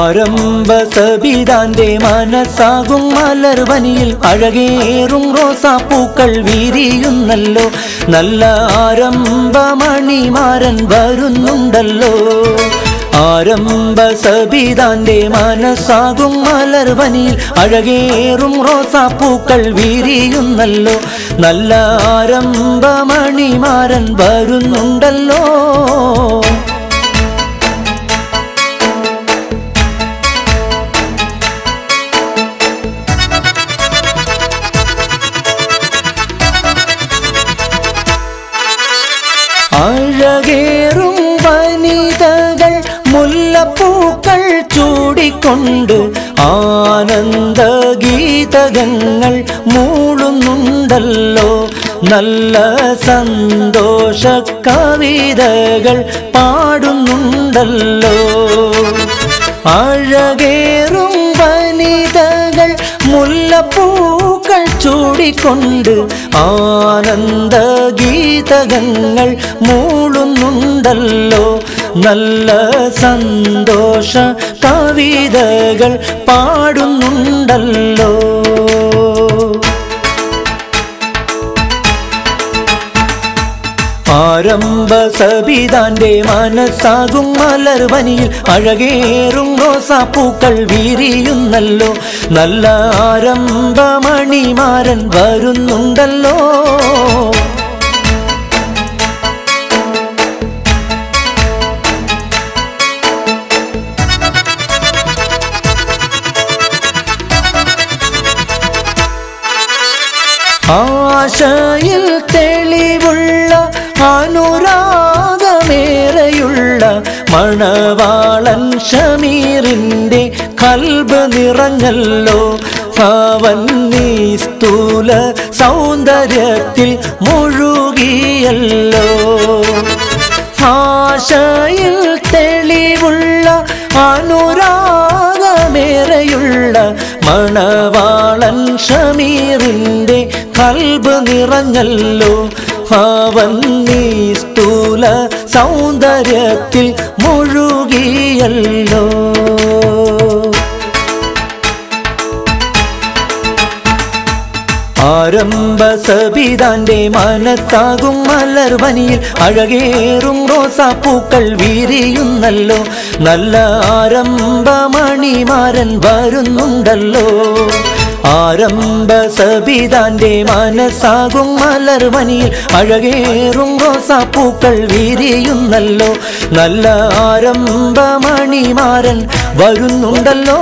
ആരംഭസബിതാന്റെ മനസ്സാകും മലർവനിയിൽ അഴകേറും റോസാപ്പൂക്കൾ വിരിയുന്നല്ലോ. നല്ല ആരംഭമണിമാരൻ വരുന്നുണ്ടല്ലോ. ആരംഭസബിതാന്റെ മനസ്സാകും മലർവനിയിൽ അഴകേറും റോസാപ്പൂക്കൾ വിരിയുന്നല്ലോ. നല്ല ആരംഭമണിമാരൻ വരുന്നുണ്ടല്ലോ. അഴകേറും വനിതകൾ മുല്ലപ്പൂക്കൾ ചൂടിക്കൊണ്ട് ആനന്ദഗീതകങ്ങൾ മൂളുന്നുണ്ടല്ലോ. നല്ല സന്തോഷ കവിതകൾ പാടുന്നുണ്ടല്ലോ. അഴകേറും വനിതകൾ മുല്ലപ്പൂക്കൾ ചൂടിക്കൊണ്ട് ആനന്ദഗീതകങ്ങൾ മൂളുന്നുണ്ടല്ലോ. നല്ല സന്തോഷ കവിതകൾ പാടുന്നുണ്ടല്ലോ. ആരംഭസബിതാന്റെ മനസ്സാകും മലർവനിയിൽ അഴകേറും റോസാപ്പൂക്കൾ വിരിയുന്നല്ലോ. നല്ല ആരംഭമണിമാരൻ വരുന്നുണ്ടല്ലോ. ആശയിൽ തെളിവുള്ള അനുരാഗമേറെയുള്ള മണവാളൻ ഷമീറിൻ്റെ കൽബ് നിറഞ്ഞല്ലോ. അവൻ നിസ്തുല സൗന്ദര്യത്തിൽ മുഴുകിയല്ലോ. ആശയിൽ തെളിവുള്ള അനുരാഗമേറെയുള്ള മണവാളൻ ഷമീറിൻ്റെ കൽബ് നിറഞ്ഞല്ലോ. അവൻ നിസ്തുല സൗന്ദര്യത്തിൽ മുഴുകിയല്ലോ. ആരംഭസബിതാന്റെ മനസ്സാകും മലർവനിയിൽ അഴകേറും റോസാപ്പൂക്കൾ വിരിയുന്നല്ലോ. നല്ല ആരംഭമണിമാരൻ വരുന്നുണ്ടല്ലോ. ആരംഭസബിതാന്റെ മനസ്സാകും മലർവനിയിൽ അഴകേറും റോസാപ്പൂക്കൾ വിരിയുന്നല്ലോ. നല്ല ആരംഭമണിമാരൻ വരുന്നുണ്ടല്ലോ.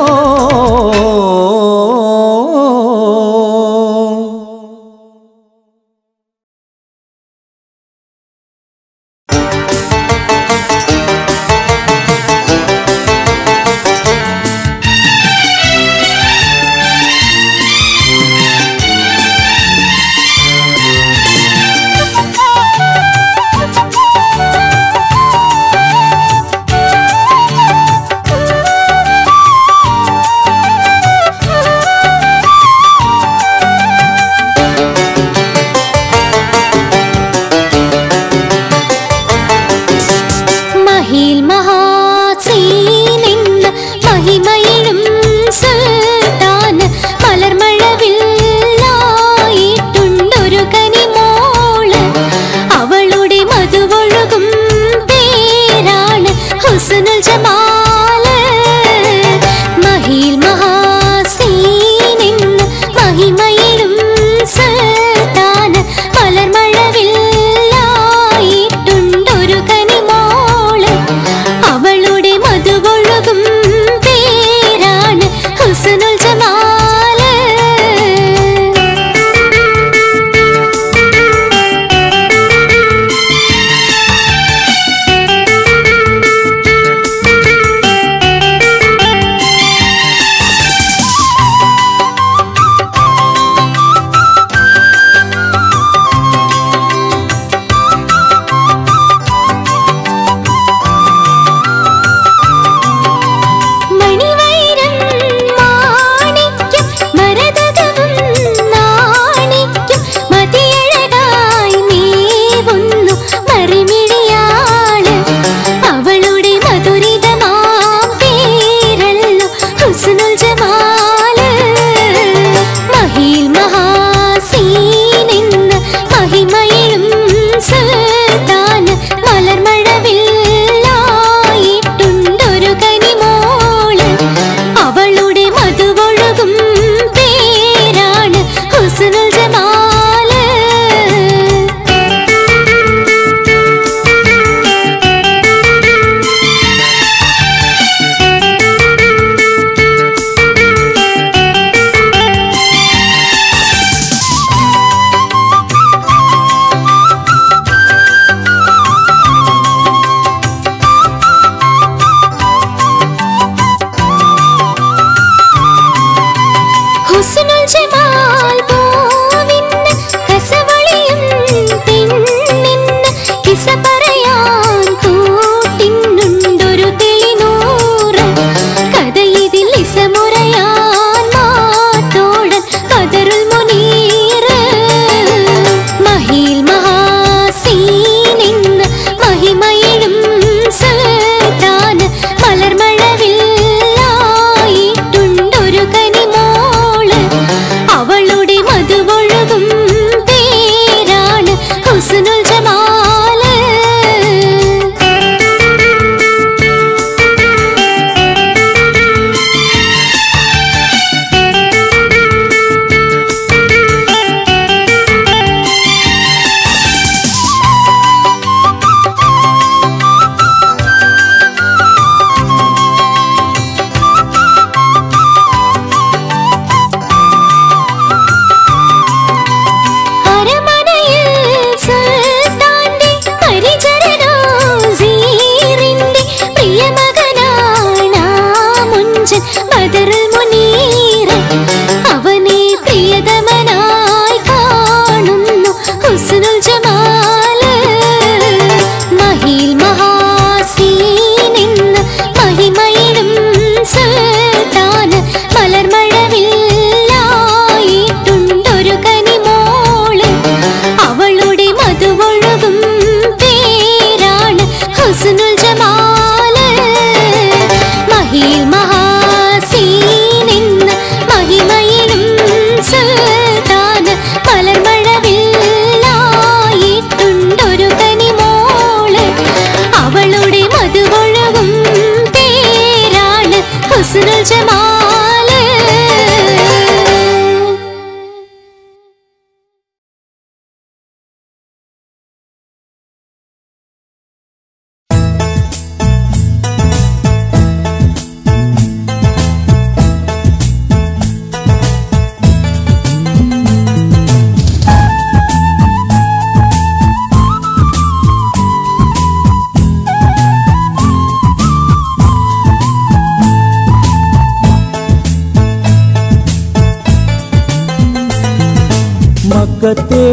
മക്കത്തെ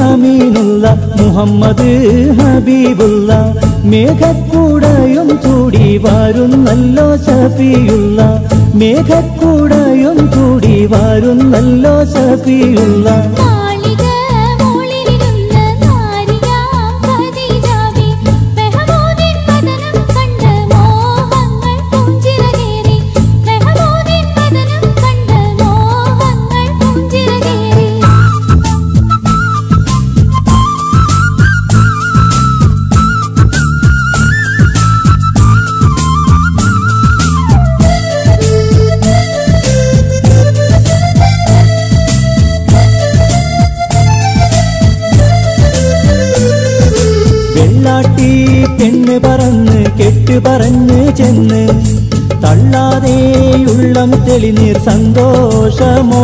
അമീനുള്ള മുഹമ്മദ് ഹബീബുള്ള മേഘക്കൂടയും കൂടി വരുന്നല്ലോ ശഫിയുള്ള മേഘക്കൂടയും കൂടി വരുന്നല്ലോ ശഫിയുള്ള പെണ്ണ് പറന്ന് കെട്ട് പറഞ്ഞ് ചെന്ന് തള്ളാതെയുള്ളം തെളിനീർ സന്തോഷമോസമറിഞ്ഞ്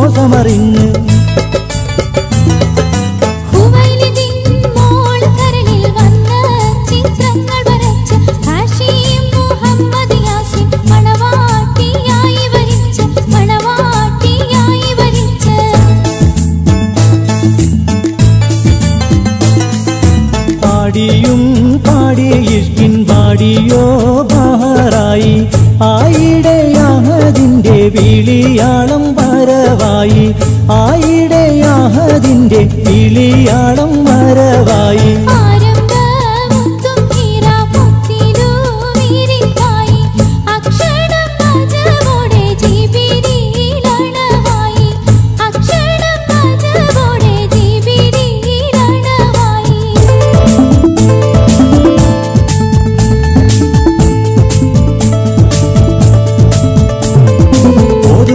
പാടിയും പാടിയ ഇഷ്കിൻ പാടിയോ ബഹറായി ആയിടയാഹദിന്റെ വിളിയാളം വരവായി ആയിടയാഹദിന്റെ വിളിയാളം വരവായി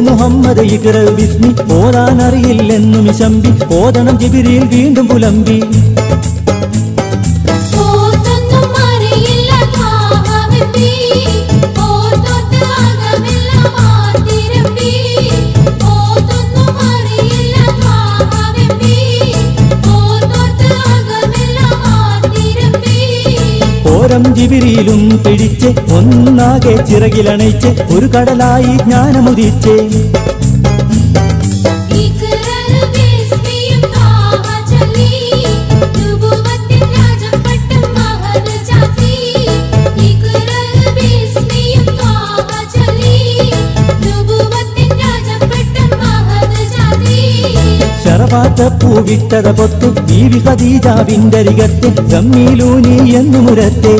മുഹമ്മദ് ഇഖ്റ ബിസ്മി ഓതാനറിയില്ലെന്നും ശമ്പി ഓതണം ജിബ്രീൽ വീണ്ടും പുലമ്പി ഓരം ജിബ്രീലും പിടിച്ച് ഒന്നാകെ ചിറകിലണയിച്ച് ഒരു കടലായി ജ്ഞാനമുദിച്ച് പൂവിട്ടത പൊത്തു ബീവി ഖദീജാവിന്റെ അരികത്തെ ഗമ്മീലൂനി എന്നു മുരത്തെ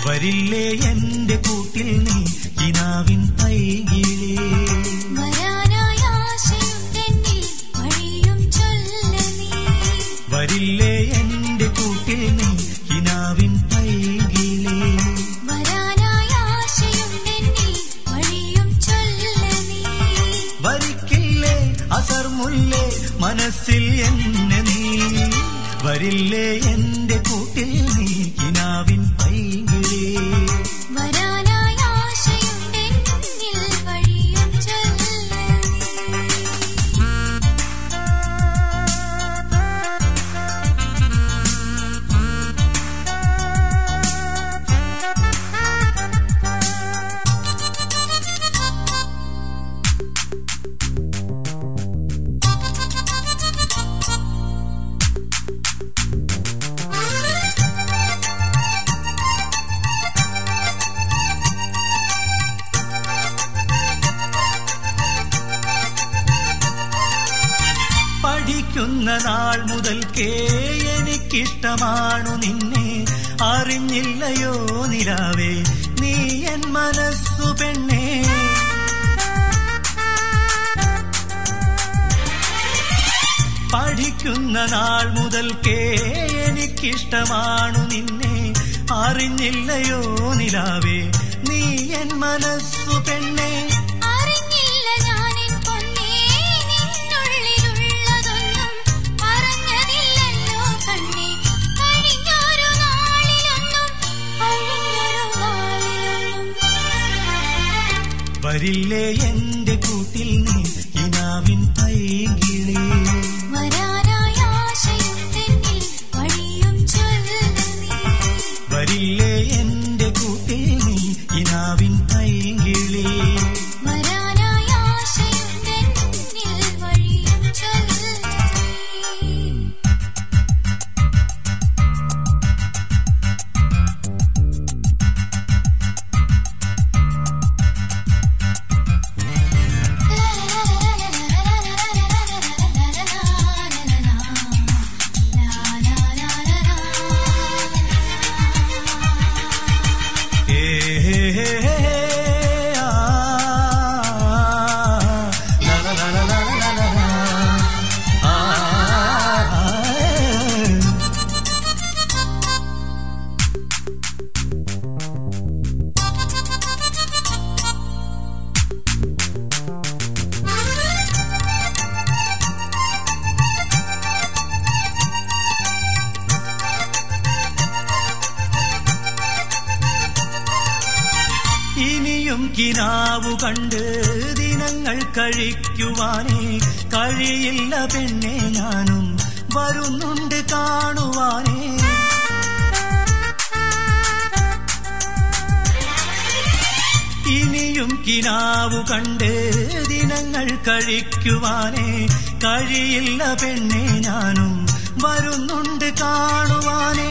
വരില്ലേ എന്റെ കൂട്ടിൽ നീ കിനാവിൻ പൈകിലേ വരില്ലേ എന്റെ കൂട്ടിൽ നീ കിനാവിൻ പൈകിലേ വരിക്കില്ലേ അസർമുല്ലേ മനസ്സിൽ എന്നെ നീ വരില്ലേ എന്റെ കൂട്ടിൽ നീ കിനാവിൻ പൈകിലേ പഠിക്കുന്ന നാൾ മുതൽക്കേ എനിക്കിഷ്ടമാണു നിന്നെ. അറിഞ്ഞില്ലയോ നിലാവേ നീ എൻ മനസ്സു പെണ്ണേ. പഠിക്കുന്ന നാൾ മുതൽക്കേ എനിക്കിഷ്ടമാണു നിന്നെ. അറിഞ്ഞില്ലയോ നിലാവേ നീ എൻ മനസ്സു പെണ്ണേ. വരില്ലേ എന്റെ കൂട്ടിൽ നീ കിനാവിൻ പൈകിളേ. വരില്ലേ എന്റെ കൂട്ടിൽ നീ കിനാവിൻ പൈകിളേ. ഇനിയും കിനാവു കണ്ട് ദിനങ്ങൾ കഴിക്കുവാനേ കഴിയില്ല പെണ്ണെ. ഞാനും വരുന്നുണ്ട് കാണുവാനേ. ഇനിയും കിനാവു കണ്ട് ദിനങ്ങൾ കഴിക്കുവാനേ കഴിയില്ല പെണ്ണെ. ഞാനും വരുന്നുണ്ട് കാണുവാനേ.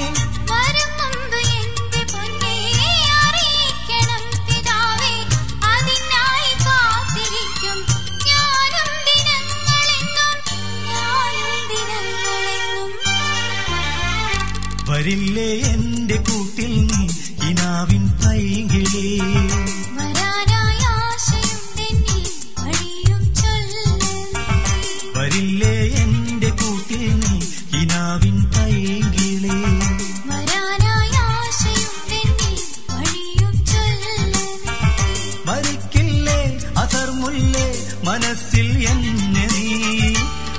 വരില്ലേ എന്റെ കൂട്ടിൽ നീ കിനാവിൻ പൈകിളേ. വരില്ലേ എന്റെ കൂട്ടിൽ നീ കിനാവിൻ പൈകിളേ. വരിക്കില്ലേ അസർമുല്ലേ മനസ്സിൽ എന്നെ നീ.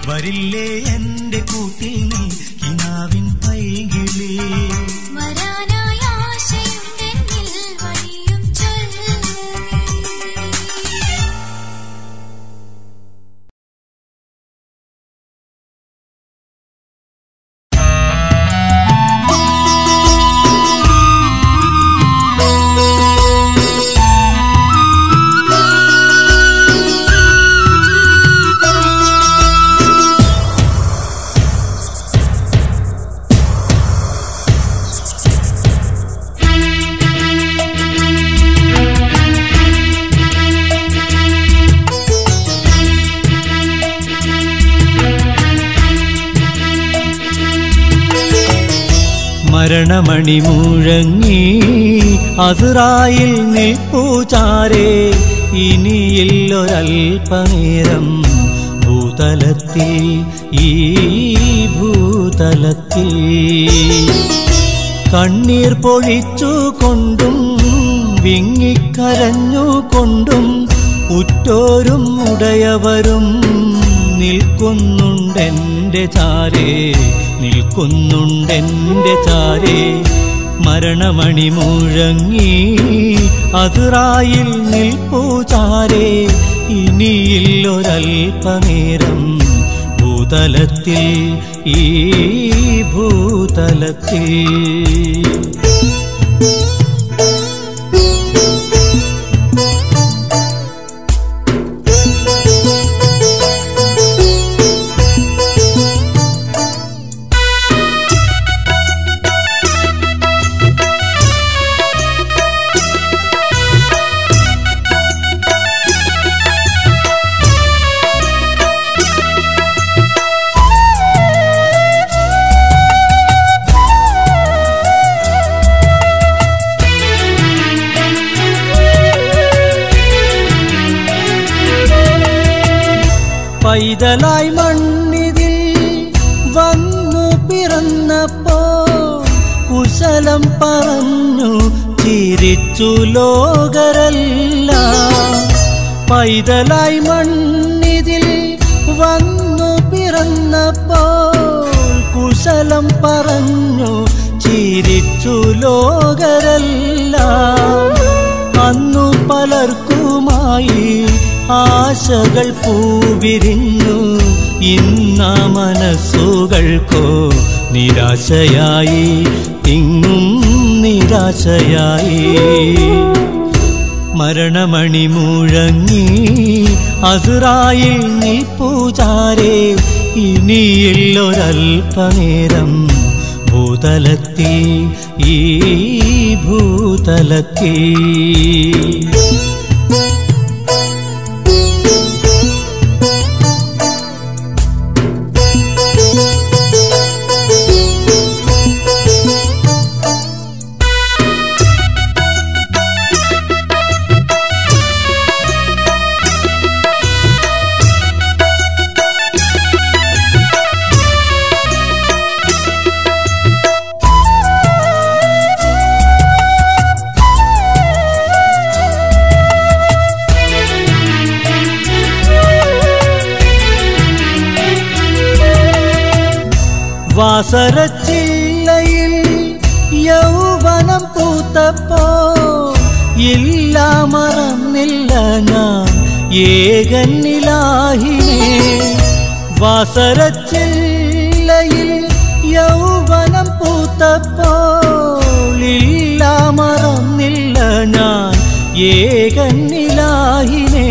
വരില്ലേ എന്റെ കൂട്ടിൽ നീ കിനാവിൻ പൈകിളേ. മരണമണി മുഴങ്ങി അസ്റായിൽ നിൽപ്പൂചാരേ. ഇനിയില്ലൊരൽപനേരം ഭൂതലത്തിൽ ഈ ഭൂതലത്തിൽ കണ്ണീർ പൊഴിച്ചുകൊണ്ടും വിങ്ങിക്കരഞ്ഞുകൊണ്ടും ഉറ്റോരും ഉടയവരും നിൽക്കുന്നുണ്ടെന്റെ ചാരേ. നിൽക്കുന്നുണ്ടെന്റെ ചാരേ. മരണമണി മുഴങ്ങി അസ്റായിൽ നിൽപ്പൂചാരേ. ഇനിയില്ലൊരൽപനേരം ഭൂതലത്തിൽ ഈ ഭൂതലത്തിൽ പൈതലായി മണ്ണിതിൽ വന്നു പിറന്നപ്പോ കുശലം പറഞ്ഞു ചിരിച്ചു ലോകരെല്ലാം. പൈതലായി മണ്ണിതിൽ വന്നു പിറന്നപ്പോൾ കുശലം പറഞ്ഞു ചിരിച്ചു ലോകരെല്ലാം. അന്നു പലർക്കുമായി ആശകൾ പൂവിരിഞ്ഞു, ഇന്ന മനസ്സുകൾക്കോ നിരാശയായി, തിങ്ങും നിരാശയായി. മരണമണി മുഴങ്ങി അസ്റായിൽ നിൽപ്പുചാരേ, ഇനിയില്ലൊരൽപനേരം ഭൂതലത്തിൽ, ഈ ഭൂതലത്തിൽ. വാസരച്ചില്ലയിൽ യൗവനം പൂത്തപ്പോ ഇല്ല മറന്നില്ല ഞാൻ ഏകനിലാഹിനെ. വാസരച്ചില്ലയിൽ യൗവനം പൂത്തപ്പോൾ ഇല്ല മറന്നില്ല ഞാൻ ഏകനിലാഹിനെ.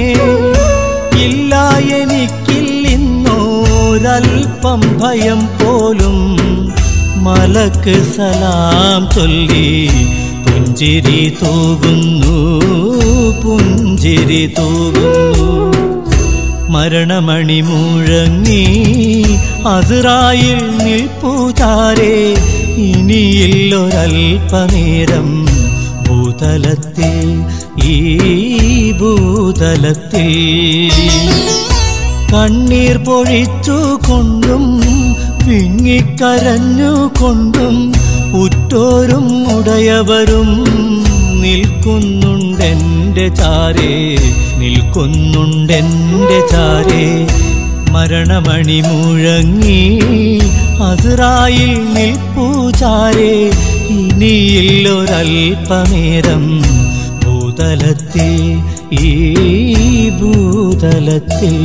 ഇല്ല എനിക്കില്ലിന്നോരൽപ്പം ഭയം പോലും, മലക്ക് സലാം ചൊല്ലി പുഞ്ചിരി തൂകുന്നു, പുഞ്ചിരി തൂകുന്നു. മരണമണി മുഴങ്ങി അസ്റായിൽ നിൽപ്പുചാരേ, ഇനിയില്ലൊരൽപനേരം ഭൂതലത്തിൽ, ഈ ഭൂതലത്തിൽ. കണ്ണീർ പൊഴിച്ചുകൊണ്ടും വിങ്ങിക്കരഞ്ഞുകൊണ്ടും ഉറ്റോരും ഉടയവരും നിൽക്കുന്നുണ്ടെൻ്റെ ചാരേ, നിൽക്കുന്നുണ്ടെൻ്റെ ചാരേ. മരണമണി മുഴങ്ങി അസ്റായിൽ നിൽപ്പുചാരേ, ഇനിയില്ലൊരൽപനേരം ഭൂതലത്തിൽ, ഈ ഭൂതലത്തിൽ.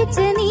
പഠിപ്പിച്ച നീ